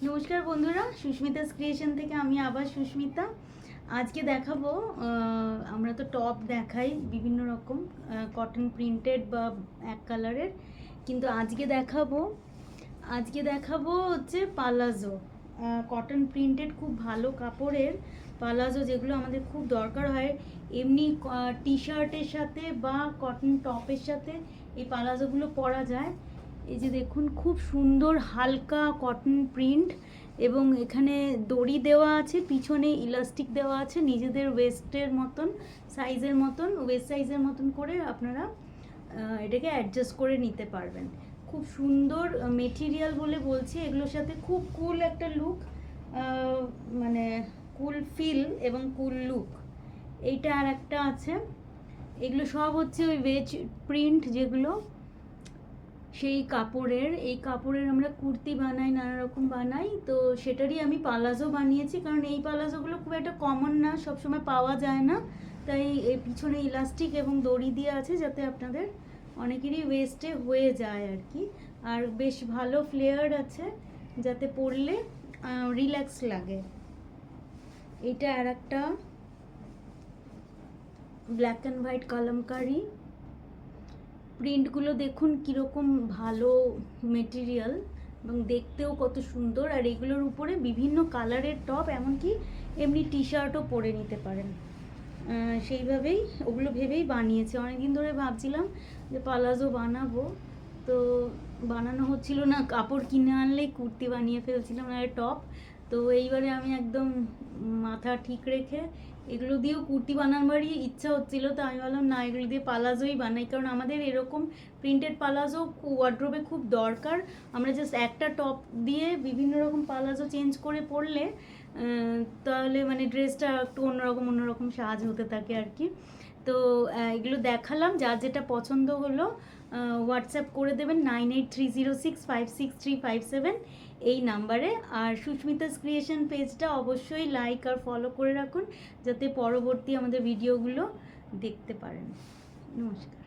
নমস্কার বন্ধুরা, সুস্মিতাস ক্রিয়েশন থেকে আমি আবার সুস্মিতা। আজকে দেখাবো, আমরা তো টপ দেখাই বিভিন্ন রকম কটন প্রিন্টেড বা এক কালারের, কিন্তু আজকে দেখাবো হচ্ছে পালাজো। কটন প্রিন্টেড খুব ভালো কাপড়ের পালাজো, যেগুলো আমাদের খুব দরকার হয় এমনি টি শার্টের সাথে বা কটন টপের সাথে এই পালাজোগুলো পরা যায়। এই যে দেখুন, খুব সুন্দর হালকা কটন প্রিন্ট এবং এখানে দড়ি দেওয়া আছে, পিছনে ইলাস্টিক দেওয়া আছে, নিজেদের ওয়েস্টের মতন ওয়েস্ট সাইজের মতন করে আপনারা এটাকে অ্যাডজাস্ট করে নিতে পারবেন। খুব সুন্দর মেটেরিয়াল বলে বলছি, এগুলোর সাথে খুব কুল একটা লুক, মানে কুল ফিল এবং কুল লুক, এইটা আর একটা আছে। এগুলো সব হচ্ছে ওই ওয়েজ প্রিন্ট, যেগুলো সেই কাপড়ের, এই কাপড়ের আমরা কুর্তি বানাই, নানা রকম বানাই, তো সেটারই আমি পালাজো বানিয়েছি। কারণ এই পালাজোগুলো খুব একটা কমন না, সবসময় পাওয়া যায় না, তাই এই পিছনে ইলাস্টিক এবং দড়ি দিয়ে আছে যাতে আপনাদের অনেকেরই ওয়েস্টে হয়ে যায় আর কি। আর বেশ ভালো ফ্লেয়ার আছে, যাতে পরলে রিল্যাক্স লাগে। এটা আর একটা ব্ল্যাক অ্যান্ড হোয়াইট কালামকারি। প্রিন্টগুলো দেখুন কীরকম ভালো মেটেরিয়াল এবং দেখতেও কত সুন্দর। আর এগুলোর উপরে বিভিন্ন কালারের টপ, এমনকি এমনি টি শার্টও পরে নিতে পারেন। সেইভাবেই ওগুলো ভেবেই বানিয়েছে। অনেকদিন ধরে ভাবছিলাম যে পালাজো বানাবো, তো বানানো হচ্ছিল না, কাপড় কিনে আনলেই কুর্তি বানিয়ে ফেলছিলাম আর টপ। তো এইবারে আমি একদম মাথা ঠিক রেখে এগুলো দিয়েও কুর্তি বানানোরই ইচ্ছা হচ্ছিল, তো আমি বললাম না, এগুলো দিয়ে পালাজোই বানাই। কারণ আমাদের এরকম প্রিন্টেড পালাজো ওয়ার্ড্রোবে খুব দরকার। আমরা জাস্ট একটা টপ দিয়ে বিভিন্ন রকম পালাজো চেঞ্জ করে পরলে তাহলে মানে ড্রেসটা একটু অন্যরকম সাজ হতে থাকে আর কি। তো এগুলো দেখালাম, যার যেটা পছন্দ হলো হোয়াটসঅ্যাপ করে দেবেন 9830656357 এই নাম্বারে। আর সুস্মিতাস ক্রিয়েশন পেজটা অবশ্যই লাইক আর ফলো করে রাখুন, যাতে পরবর্তী আমাদের ভিডিওগুলো দেখতে পারেন। নমস্কার।